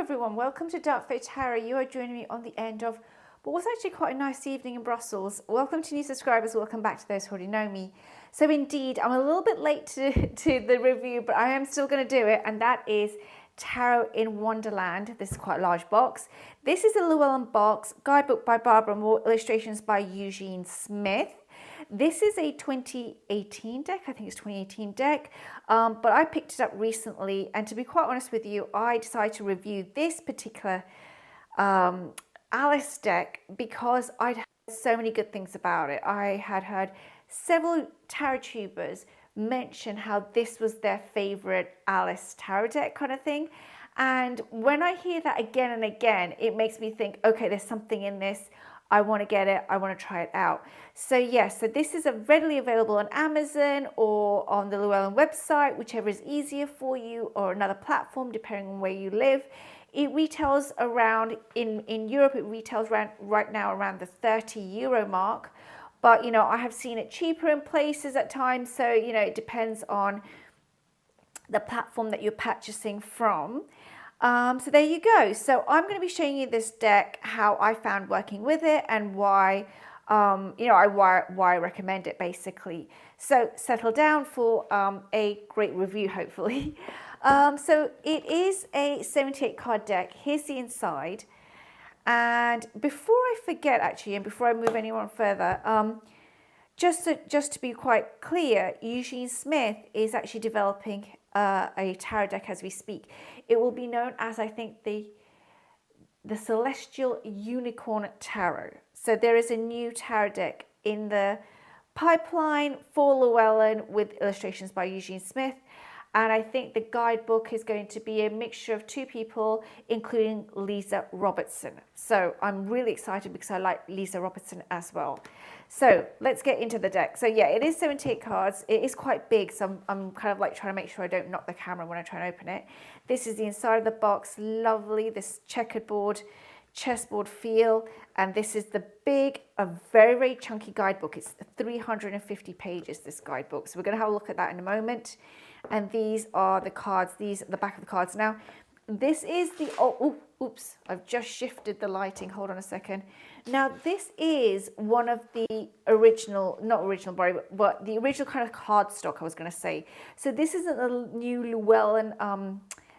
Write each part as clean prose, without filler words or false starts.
everyone, welcome to darkfaetarot. You are joining me on the end of what was actually quite a nice evening in Brussels. Welcome to new subscribers, welcome back to those who already know me. So indeed, I'm a little bit late to the review, but I am still going to do it, and that is Tarot in Wonderland. This is quite a large box. This is a Llewellyn box, guidebook by Barbara Moore, illustrations by Eugene Smith. This is a 2018 deck, I think it's 2018 deck, but I picked it up recently, and to be quite honest with you, I decided to review this particular Alice deck because I'd heard so many good things about it. I had heard several tarot tubers mention how this was their favorite Alice tarot deck kind of thing, and when I hear that again and again, it makes me think, okay, there's something in this. I want to get it, I want to try it out. So yes, so this is readily available on Amazon or on the Llewellyn website, whichever is easier for you, or another platform depending on where you live. It retails around, in Europe, it retails around, right now around the €30 mark. But, you know, I have seen it cheaper in places at times. So, you know, it depends on the platform that you're purchasing from. So there you go. So I'm going to be showing you this deck, how I found working with it, and why, why I recommend it basically. So settle down for a great review, hopefully. So it is a 78 card deck. Here's the inside. And before I forget, actually, and before I move anyone further, just to be quite clear, Eugene Smith is actually developing a tarot deck as we speak. It will be known as, I think, the Celestial Unicorn Tarot. So there is a new tarot deck in the pipeline for Llewellyn with illustrations by Eugene Smith. And I think the guidebook is going to be a mixture of two people, including Lisa Robertson. So I'm really excited because I like Lisa Robertson as well. So let's get into the deck. So yeah, it is 78 cards. It is quite big, so I'm kind of like trying to make sure I don't knock the camera when I try and open it. This is the inside of the box. Lovely, this checkerboard, chessboard feel. And this is the big, a very, very chunky guidebook. It's 350 pages, this guidebook. So we're going to have a look at that in a moment. And these are the cards, these are the back of the cards. Now, this is the, oops, I've just shifted the lighting. Hold on a second. Now, this is one of the original, not original, but the original kind of cardstock, I was going to say. So this isn't a new Llewellyn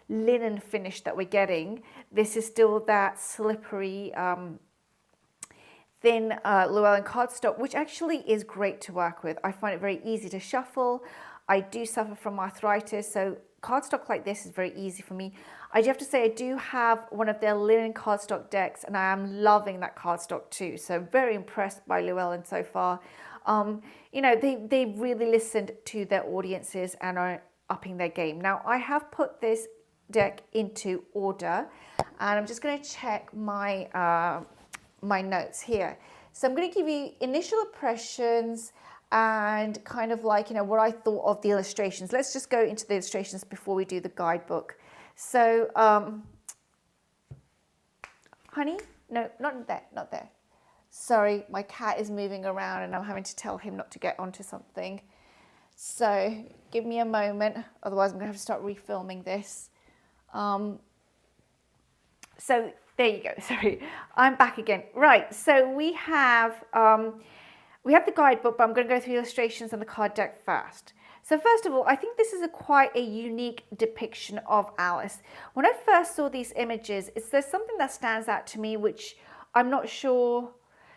linen finish that we're getting. This is still that slippery, thin Llewellyn cardstock, which actually is great to work with. I find it very easy to shuffle. I do suffer from arthritis, so cardstock like this is very easy for me. I do have to say I do have one of their linen cardstock decks, and I am loving that cardstock too. So very impressed by Llewellyn so far. You know, they really listened to their audiences and are upping their game. Now, I have put this deck into order, and I'm just going to check my my notes here. So I'm going to give you initial impressions and kind of like, you know, what I thought of the illustrations. Let's just go into the illustrations before we do the guidebook. So, honey, no, not there, not there. Sorry, my cat is moving around and I'm having to tell him not to get onto something. So give me a moment, otherwise I'm going to have to start refilming this. So there you go, sorry, I'm back again. Right, so we have the guidebook, but I'm going to go through the illustrations and the card deck first. So first of all, I think this is quite a unique depiction of Alice. When I first saw these images, there's something that stands out to me, which I'm not sure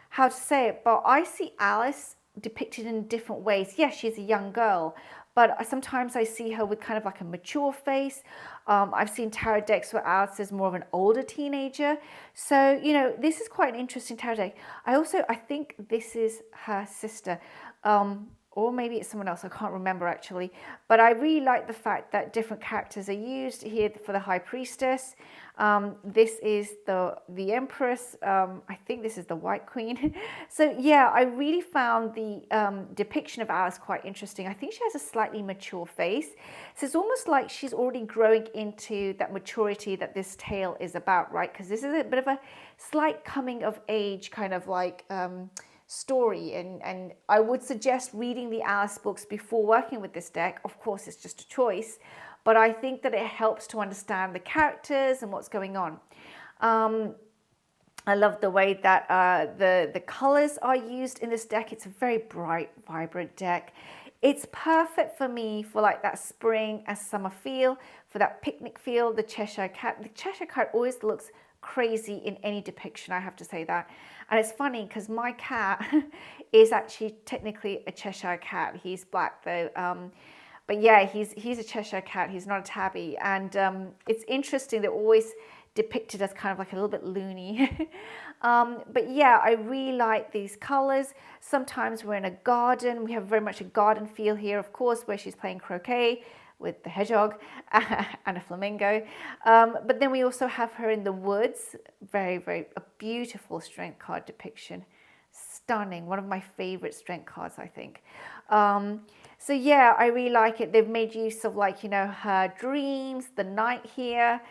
how to say it, but I see Alice depicted in different ways. Yes, she's a young girl, but sometimes I see her with kind of like a mature face. I've seen tarot decks where Alice is more of an older teenager. So, you know, this is quite an interesting tarot deck. I think this is her sister. Or maybe it's someone else, I can't remember actually. But I really like the fact that different characters are used here for the High Priestess. This is the Empress. I think this is the White Queen. So yeah, I really found the depiction of Alice quite interesting. I think she has a slightly mature face. So it's almost like she's already growing into that maturity that this tale is about, right? Because this is a bit of a slight coming of age kind of like story, and I would suggest reading the Alice books before working with this deck. Of course, it's just a choice, but I think that it helps to understand the characters and what's going on. I love the way that the colors are used in this deck. It's a very bright, vibrant deck. It's perfect for me for like that spring and summer feel, for that picnic feel. The Cheshire Cat. The Cheshire Cat always looks crazy in any depiction, I have to say that. And it's funny because my cat is actually technically a Cheshire Cat. He's black though. But yeah, he's a Cheshire Cat. He's not a tabby. And it's interesting, they're always depicted as kind of like a little bit loony. But yeah, I really like these colors. Sometimes we're in a garden. We have very much a garden feel here, of course, where she's playing croquet with the hedgehog and a flamingo. But then we also have her in the woods. Very, very a beautiful strength card depiction. Stunning. One of my favorite strength cards, I think. So yeah, I really like it. They've made use of, like, you know, her dreams, the knight here.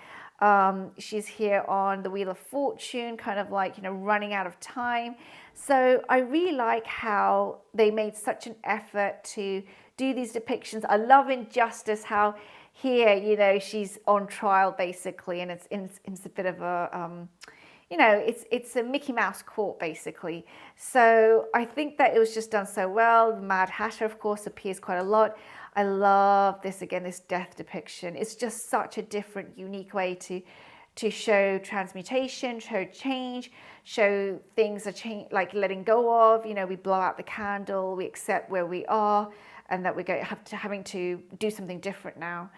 She's here on the Wheel of Fortune, kind of like, you know, running out of time. So I really like how they made such an effort to do these depictions. I love in Justice how here, you know, she's on trial basically, and it's a bit of a you know, it's a Mickey Mouse court basically. So I think that it was just done so well. The Mad Hatter, of course, appears quite a lot. I love this, again, this death depiction. It's just such a different, unique way to show transmutation, show change, show things are like letting go of. You know, we blow out the candle, we accept where we are, and that we're having to do something different now.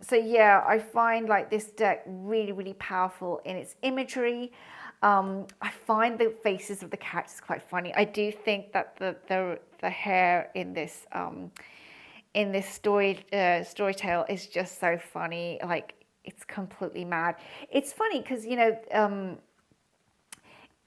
So yeah, I find like this deck really, really powerful in its imagery. I find the faces of the characters quite funny. I do think that the hair in this storytale is just so funny. Like, it's completely mad. It's funny because, you know,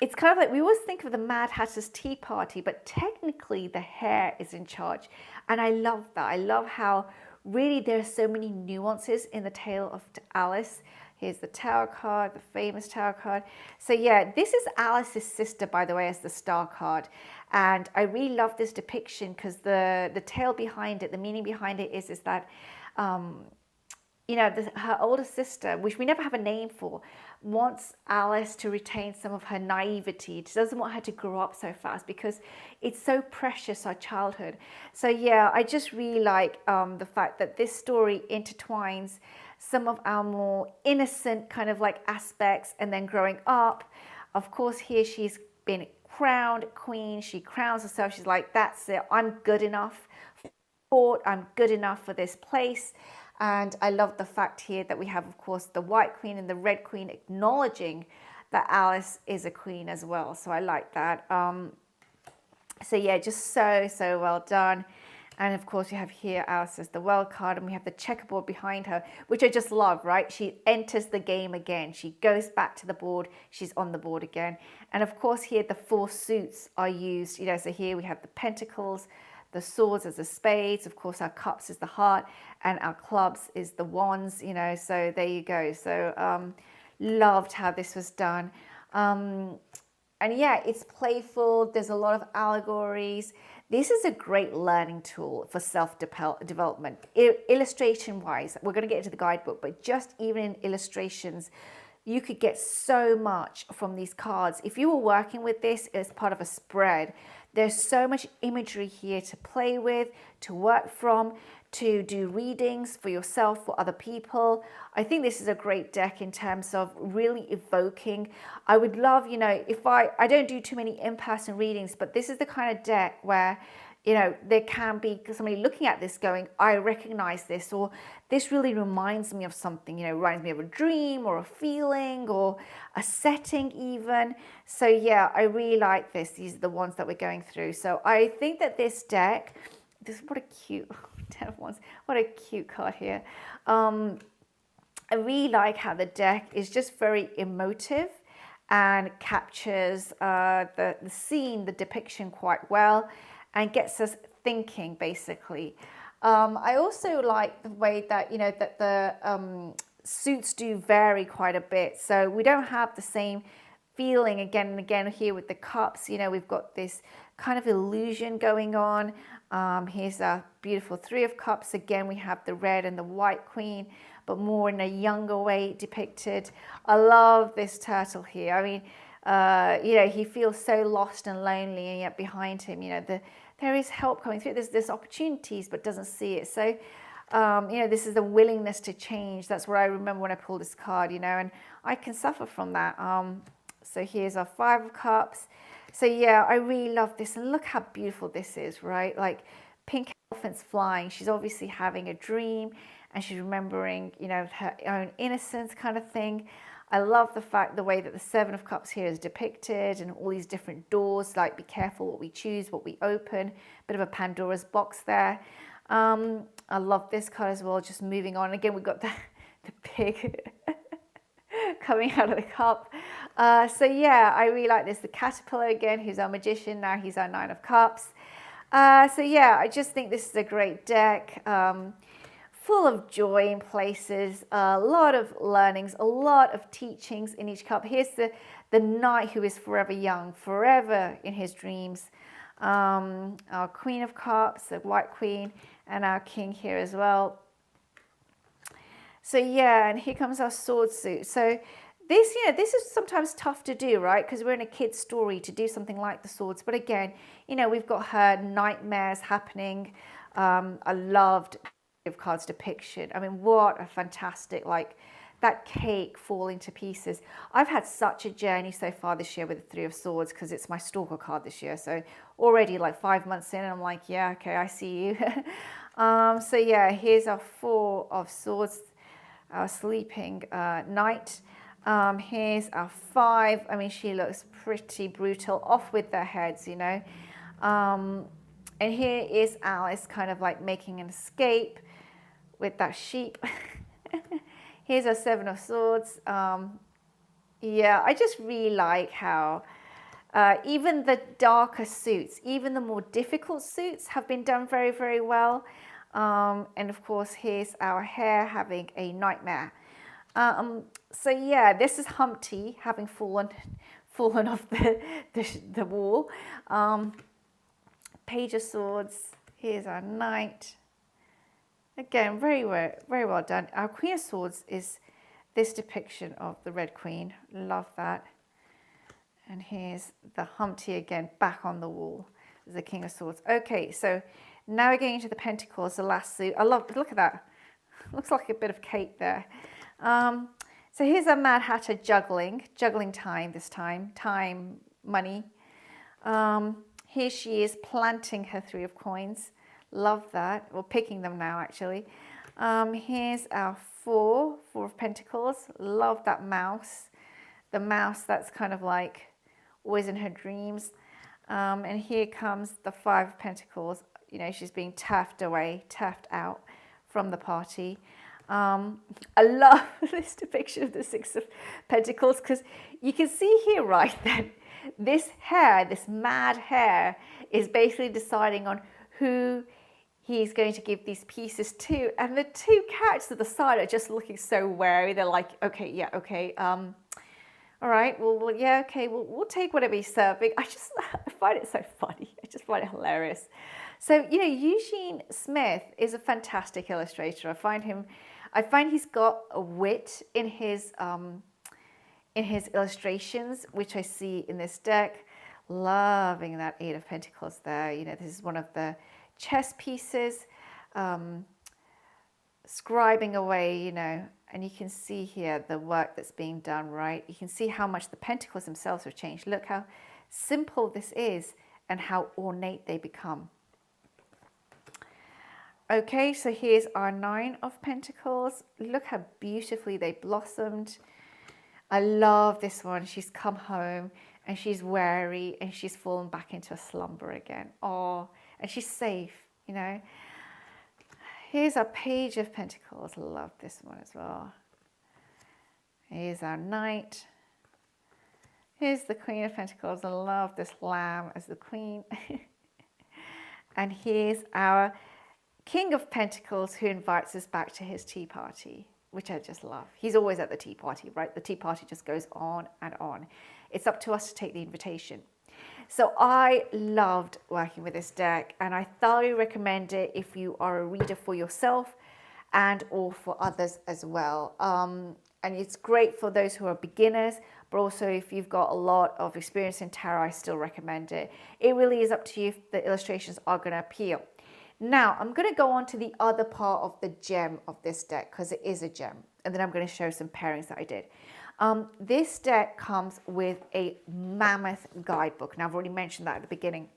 it's kind of like we always think of the Mad Hatter's Tea Party, but technically the hair is in charge. And I love that. I love how really there are so many nuances in the tale of Alice. Here's the Tower card, the famous Tower card. So yeah, this is Alice's sister, by the way, as the Star card. And I really love this depiction because the tale behind it, the meaning behind it is that, you know, her older sister, which we never have a name for, wants Alice to retain some of her naivety. She doesn't want her to grow up so fast because it's so precious, our childhood. So yeah, I just really like the fact that this story intertwines some of our more innocent kind of like aspects and then growing up. Of course, here she's been crowned queen. She crowns herself. She's like, that's it. I'm good enough for court. I'm good enough for this place. And I love the fact here that we have, of course, the White Queen and the Red Queen acknowledging that Alice is a queen as well. So I like that. So yeah, just so well done. And of course, you have here Alice as the World card, and we have the checkerboard behind her, which I just love, right? She enters the game again. She goes back to the board. She's on the board again. And of course, here the 4 suits are used. You know, so here we have the pentacles, the swords as the spades, of course our cups is the heart, and our clubs is the wands, you know, so there you go. So loved how this was done. And yeah, it's playful. There's a lot of allegories. This is a great learning tool for self-development. Illustration-wise, we're going to get into the guidebook, but just even in illustrations, you could get so much from these cards. If you were working with this as part of a spread, there's so much imagery here to play with, to work from, to do readings for yourself, for other people. I think this is a great deck in terms of really evoking. I would love, you know, if I don't do too many in-person readings, but this is the kind of deck where, you know, there can be somebody looking at this going, I recognize this, or this really reminds me of something, you know, reminds me of a dream or a feeling or a setting even. So yeah, I really like this. These are the ones that we're going through. So I think that this deck, what a cute, 10 of Wands, what a cute card here. I really like how the deck is just very emotive and captures the scene, the depiction quite well, and gets us thinking basically. I also like the way that, you know, that the suits do vary quite a bit. So we don't have the same feeling again and again here with the cups. You know, we've got this kind of illusion going on. Here's a beautiful Three of Cups. Again, we have the red and the white queen, but more in a younger way depicted. I love this turtle here. I mean, you know, he feels so lost and lonely, and yet behind him, you know, there is help coming through. There's opportunities, but doesn't see it. So, you know, this is the willingness to change. That's what I remember when I pulled this card, you know, and I can suffer from that. So here's our Five of Cups. So yeah, I really love this. And look how beautiful this is, right? Like pink elephants flying. She's obviously having a dream and she's remembering, you know, her own innocence kind of thing. I love the way that the Seven of Cups here is depicted and all these different doors, like be careful what we choose, what we open. Bit of a Pandora's box there. I love this card as well, just moving on. Again, we've got the pig coming out of the cup. So yeah, I really like this. The caterpillar again, who's our magician. Now he's our Nine of Cups. So yeah, I just think this is a great deck. Full of joy in places, a lot of learnings, a lot of teachings in each cup. Here's the knight who is forever young, forever in his dreams. Our Queen of Cups, the White Queen, and our King here as well. So yeah, and here comes our sword suit. So this, you know, this is sometimes tough to do, right? Because we're in a kid's story to do something like the swords. But again, you know, we've got her nightmares happening. I loved of cards depiction. I mean, what a fantastic, like that cake falling to pieces. I've had such a journey so far this year with the Three of Swords because it's my stalker card this year. So already like 5 months in, and I'm like, yeah, okay, I see you. So yeah, here's our Four of Swords, our sleeping knight. Here's our Five. I mean, she looks pretty brutal, off with their heads, you know. And here is Alice kind of like making an escape with that sheep. Here's our Seven of Swords. Yeah, I just really like how even the darker suits, even the more difficult suits have been done very, very well. And of course, here's our hare having a nightmare. So yeah, this is Humpty having fallen off the wall. Page of Swords. Here's our knight. Again, very well done. Our Queen of Swords is this depiction of the Red Queen. Love that. And here's the Humpty again, back on the wall. The King of Swords. Okay, so now we're getting into the Pentacles, the last suit. I love, look at that. Looks like a bit of cake there. So here's a Mad Hatter juggling time this time. Time, money. Here she is planting her Three of Coins. Love that. Well, picking them now, actually. Here's our Four of Pentacles. Love that mouse. The mouse that's kind of like always in her dreams. And here comes the Five of Pentacles. You know, she's being turfed out from the party. I love this depiction of the Six of Pentacles because you can see here, right, that this hare, this mad hare, is basically deciding on who he's going to give these pieces to. And the two cats at the side are just looking so wary. They're like, okay, yeah, okay. All right, well, yeah, okay, we'll take whatever he's serving. I find it so funny. I just find it hilarious. So, you know, Eugene Smith is a fantastic illustrator. I find he's got a wit in his illustrations, which I see in this deck. Loving that Eight of Pentacles there. You know, this is one of the chess pieces, scribing away, you know, and you can see here the work that's being done, right? You can see how much the pentacles themselves have changed. Look how simple this is and how ornate they become. Okay, so here's our Nine of Pentacles. Look how beautifully they blossomed. I love this one. She's come home and she's weary and she's fallen back into a slumber again. Oh, and she's safe, you know. Here's our Page of Pentacles. Love this one as well. Here's our Knight. Here's the Queen of Pentacles. I love this lamb as the queen. And here's our King of Pentacles, who invites us back to his tea party, which I just love. He's always at the tea party, right? The tea party just goes on and on. It's up to us to take the invitation. So I loved working with this deck, and I thoroughly recommend it if you are a reader for yourself and or for others as well. And it's great for those who are beginners, but also if you've got a lot of experience in tarot, I still recommend it. It really is up to you if the illustrations are going to appeal. Now, I'm going to go on to the other part of the gem of this deck, because it is a gem. And then I'm going to show some pairings that I did. This deck comes with a mammoth guidebook. Now, I've already mentioned that at the beginning.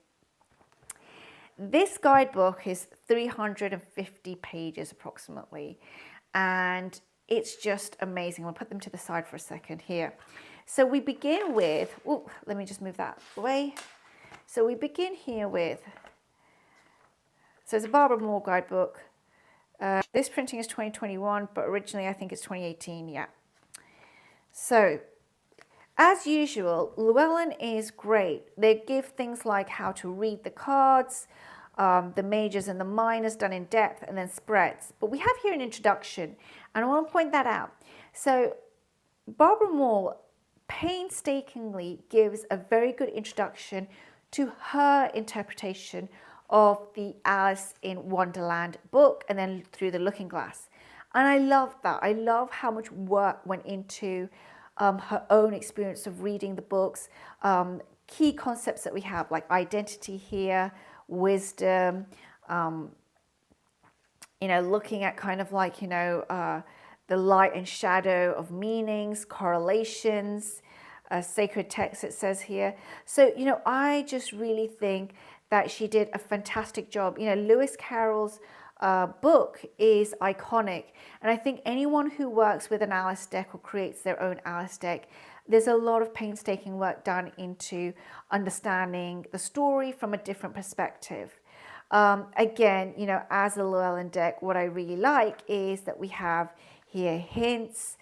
This guidebook is 350 pages approximately, and it's just amazing. I'll put them to the side for a second here. So we begin with, let me just move that away. So we begin here with, so it's a Barbara Moore guidebook. This printing is 2021, but originally I think it's 2018, yeah. So as usual, Llewellyn is great. They give things like how to read the cards, the majors and the minors done in depth, and then spreads. But we have here an introduction, and I want to point that out. So Barbara Moore painstakingly gives a very good introduction to her interpretation of the Alice in Wonderland book, and then through the looking glass. And I love that. I love how much work went into her own experience of reading the books, key concepts that we have like identity here, wisdom, looking at kind of like, the light and shadow of meanings, correlations, sacred text, it says here. So, I just really think that she did a fantastic job. Lewis Carroll's book is iconic, and I think anyone who works with an Alice deck or creates their own Alice deck, there's a lot of painstaking work done into understanding the story from a different perspective. Again, as a Llewellyn deck, what I really like is that we have here hints,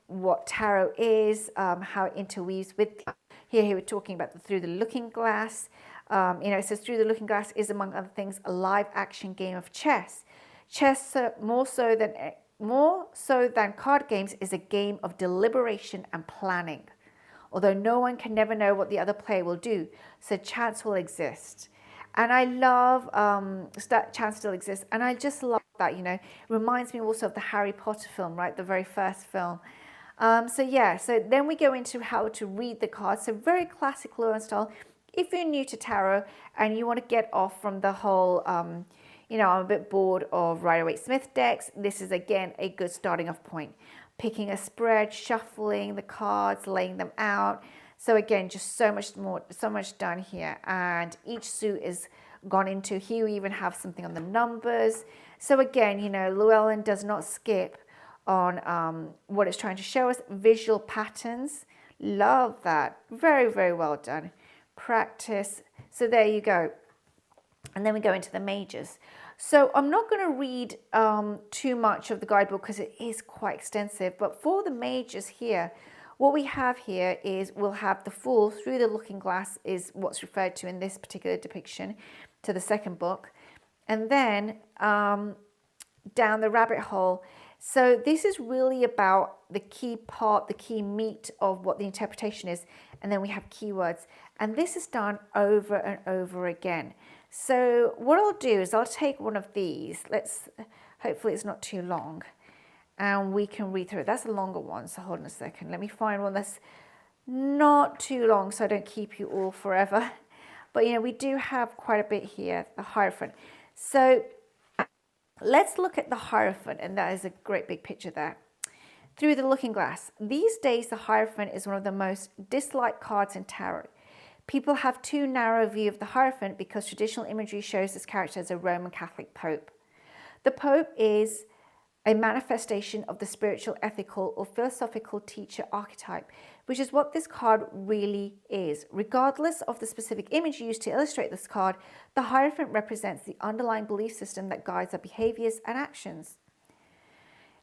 what tarot is, how it interweaves with. Here we're talking about through the looking glass. It says through the looking glass is, among other things, a live action game of chess. Chess, more so than card games, is a game of deliberation and planning. Although no one can never know what the other player will do, so chance will exist. And I love that chance still exists. And I just love that, It reminds me also of the Harry Potter film, right? The very first film. So then we go into how to read the cards. So very classic Llewellyn style. If you're new to tarot and you want to get off from the whole, I'm a bit bored of Rider-Waite-Smith decks, this is again a good starting off point. Picking a spread, shuffling the cards, laying them out. So again, just so much done here. And each suit is gone into. Here we even have something on the numbers. So again, Llewellyn does not skip on what it's trying to show us. Visual patterns. Love that. Very, very well done. Practice. So there you go. And then we go into the majors. So I'm not going to read too much of the guidebook because it is quite extensive. But for the majors here, what we have here is we'll have the Fool through the looking glass is what's referred to in this particular depiction to the second book. And then down the rabbit hole. So this is really about the key part, the key meat of what the interpretation is. And then we have keywords. And this is done over and over again. So what I'll do is I'll take one of these. Hopefully it's not too long. And we can read through it. That's a longer one, so hold on a second. Let me find one that's not too long so I don't keep you all forever. But, we do have quite a bit here, the Hierophant. So let's look at the Hierophant, and that is a great big picture there. Through the looking glass. These days, the Hierophant is one of the most disliked cards in tarot. People have too narrow a view of the Hierophant because traditional imagery shows this character as a Roman Catholic Pope. The Pope is a manifestation of the spiritual, ethical, or philosophical teacher archetype, which is what this card really is. Regardless of the specific image used to illustrate this card, the Hierophant represents the underlying belief system that guides our behaviors and actions.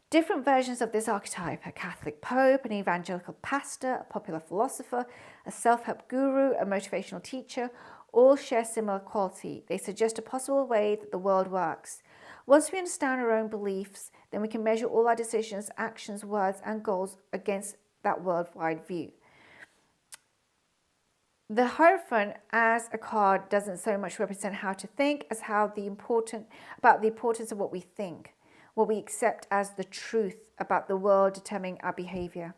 Different versions of this archetype, a Catholic Pope, an evangelical pastor, a popular philosopher, a self-help guru, a motivational teacher, all share similar quality. They suggest a possible way that the world works. Once we understand our own beliefs, then we can measure all our decisions, actions, words, and goals against that worldwide view. The Hierophant as a card doesn't so much represent how to think as about the importance of what we think, what we accept as the truth about the world determining our behavior.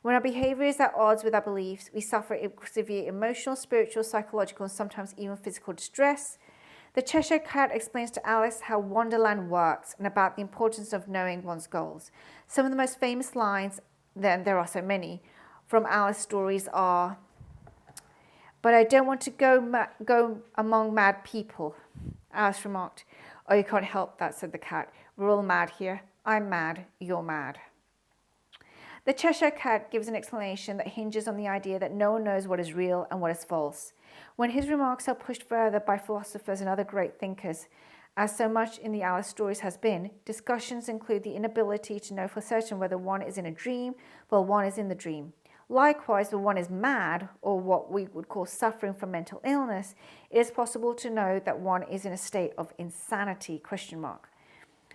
When our behavior is at odds with our beliefs, we suffer severe emotional, spiritual, psychological, and sometimes even physical distress. The Cheshire Cat explains to Alice how Wonderland works and about the importance of knowing one's goals. Some of the most famous lines, then there are so many, from Alice's stories are, "But I don't want to go among mad people," Alice remarked. "Oh, you can't help that," said the cat. "We're all mad here. I'm mad. You're mad." The Cheshire Cat gives an explanation that hinges on the idea that no one knows what is real and what is false. When his remarks are pushed further by philosophers and other great thinkers, as so much in the Alice stories has been, discussions include the inability to know for certain whether one is in a dream while one is in the dream. Likewise, when one is mad, or what we would call suffering from mental illness, it is possible to know that one is in a state of insanity, ?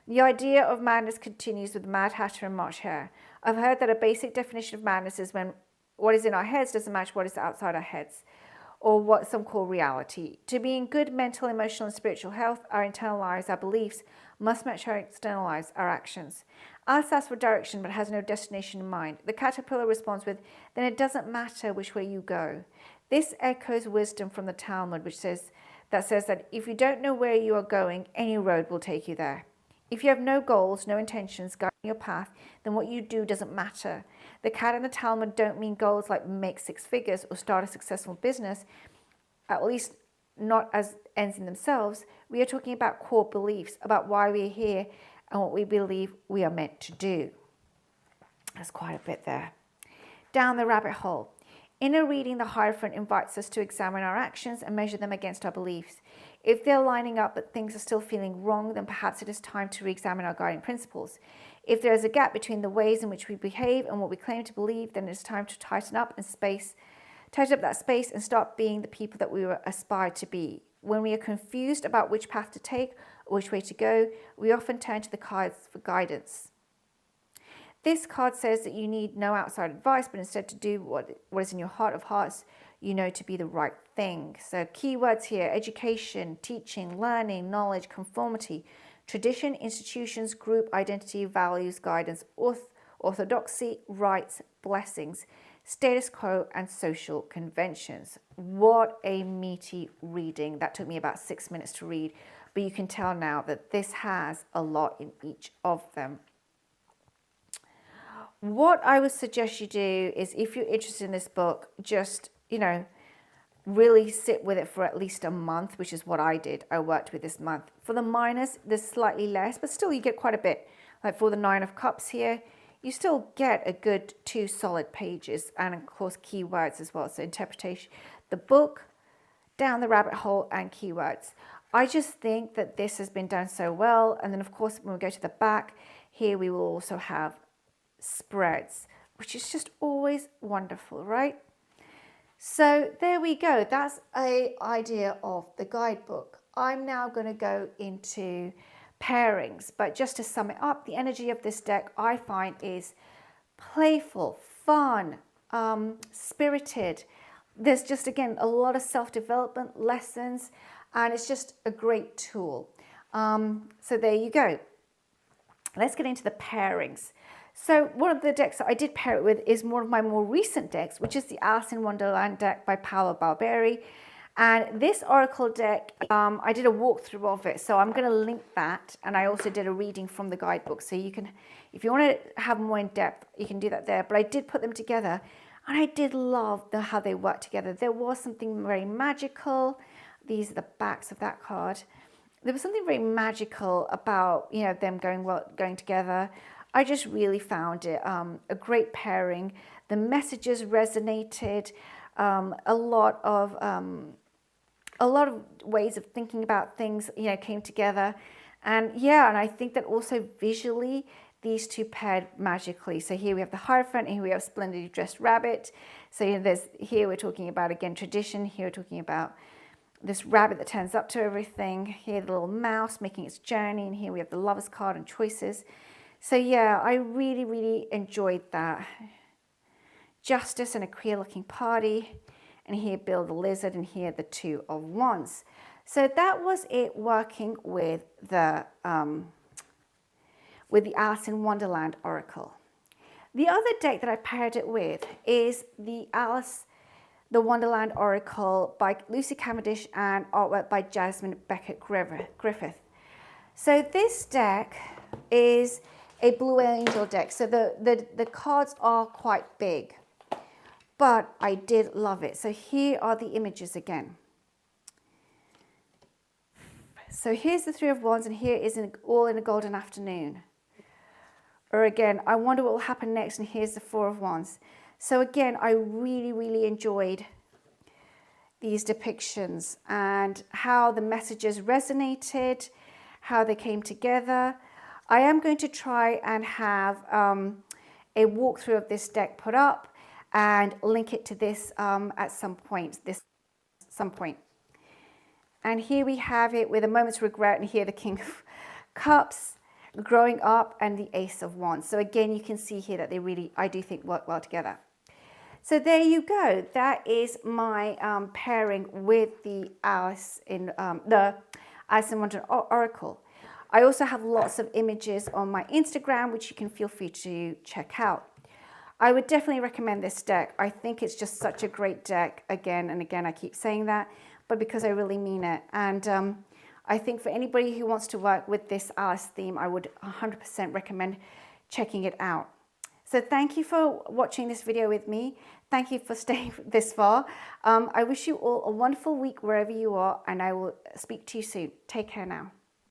The idea of madness continues with the Mad Hatter and March Hare. I've heard that a basic definition of madness is when what is in our heads doesn't match what is outside our heads, or what some call reality. To be in good mental, emotional, and spiritual health, our internal lives, our beliefs, must match our external lives, our actions. Alice asks for direction but has no destination in mind. The caterpillar responds with, "Then it doesn't matter which way you go." This echoes wisdom from the Talmud, which says that if you don't know where you are going, any road will take you there. If you have no goals, no intentions guiding your path, then what you do doesn't matter. The cat and the Talmud don't mean goals like make 6 figures or start a successful business, at least not as ends in themselves. We are talking about core beliefs, about why we are here and what we believe we are meant to do. That's quite a bit there. Down the rabbit hole. In a reading, the Hierophant invites us to examine our actions and measure them against our beliefs. If they're lining up but things are still feeling wrong, then perhaps it is time to re-examine our guiding principles. If there is a gap between the ways in which we behave and what we claim to believe, then it is time to tighten up that space and start being the people that we aspire to be. When we are confused about which path to take or which way to go, we often turn to the cards for guidance. This card says that you need no outside advice, but instead to do what is in your heart of hearts you know to be the right thing. So keywords here: education, teaching, learning, knowledge, conformity, tradition, institutions, group, identity, values, guidance, orthodoxy, rights, blessings, status quo, and social conventions. What a meaty reading. That took me about 6 minutes to read, but you can tell now that this has a lot in each of them. What I would suggest you do is, if you're interested in this book, just, really sit with it for at least a month, which is what I did. I worked with this month. For the minors, there's slightly less, but still you get quite a bit. Like for the 9 of Cups here, you still get a good 2 solid pages, and of course keywords as well. So interpretation, the book, down the rabbit hole, and keywords. I just think that this has been done so well. And then of course, when we go to the back, here we will also have spreads, which is just always wonderful, right? So there we go. That's an idea of the guidebook. I'm now going to go into pairings, but just to sum it up, the energy of this deck I find is playful, fun, spirited. There's just, again, a lot of self-development lessons, and it's just a great tool. So there you go. Let's get into the pairings. So one of the decks that I did pair it with is one of my more recent decks, which is the Alice in Wonderland deck by Paolo Barberi. And this Oracle deck, I did a walkthrough of it, so I'm going to link that. And I also did a reading from the guidebook. So you can, if you want to have more in depth, you can do that there. But I did put them together, and I did love how they work together. There was something very magical. These are the backs of that card. There was something very magical about, them going together. I just really found it a great pairing. The messages resonated. A lot of ways of thinking about things, came together, and I think that also visually these two paired magically. So here we have the Hierophant, and here we have Splendidly Dressed Rabbit. So here we're talking about, again, tradition. Here we're talking about this rabbit that turns up to everything. Here the little mouse making its journey, and here we have the Lover's card and choices. So I really, really enjoyed that. Justice and a queer looking party. and here Bill the Lizard, and here the Two of Wands. So that was it working with the Alice in Wonderland Oracle. The other deck that I paired it with is the Wonderland Oracle by Lucy Cavendish and artwork by Jasmine Beckett Griffith. So this deck is a Blue Angel deck. So the cards are quite big, but I did love it. So here are the images again. So here's the Three of Wands, and here is all in a golden afternoon. Or again, I wonder what will happen next, and here's the Four of Wands. So again, I really, really enjoyed these depictions and how the messages resonated, how they came together. I am going to try and have a walkthrough of this deck put up and link it to this at some point. And here we have it with a moment's regret, and here the King of Cups, growing up, and the Ace of Wands. So again, you can see here that they really, I do think, work well together. So there you go. That is my pairing with the Alice in Wonderland Oracle. I also have lots of images on my Instagram, which you can feel free to check out. I would definitely recommend this deck. I think it's just such a great deck. Again and again, I keep saying that, but because I really mean it. And I think for anybody who wants to work with this Alice theme, I would 100% recommend checking it out. So thank you for watching this video with me. Thank you for staying this far. I wish you all a wonderful week wherever you are, and I will speak to you soon. Take care now.